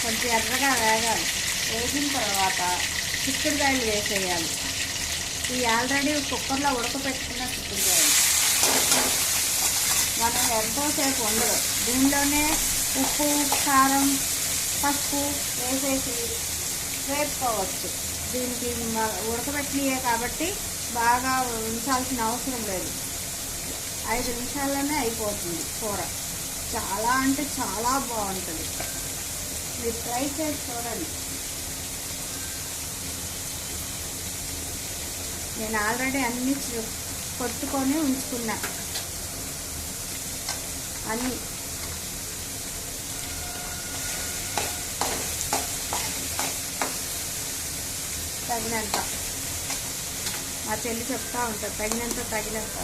కొంచెం ఎర్రగా వేగాలి. వేగిన తర్వాత చిక్కుడుకాయలు వేసేయాలి. ఈ ఆల్రెడీ కుక్కర్లో ఉడకపెట్టుకున్న చిక్కుడుకాయలు మనం ఎంతోసేపు ఉండదు. దీనిలోనే ఉప్పు, కారం, పసుపు వేసేసి వేపుకోవచ్చు. దీనికి ఉడకబెట్టినయే కాబట్టి బాగా ఉంచాల్సిన అవసరం లేదు. 5 నిమిషాల్లోనే అయిపోతుంది కూర. చాలా అంటే చాలా బాగుంటుంది. మీరు ట్రై చేసి చూడండి. నేను ఆల్రెడీ అన్నీ కొట్టుకొని ఉంచుకున్నా. అన్నీ తగినంత. మా చెల్లి చెప్తా ఉంటుంది తగినంత.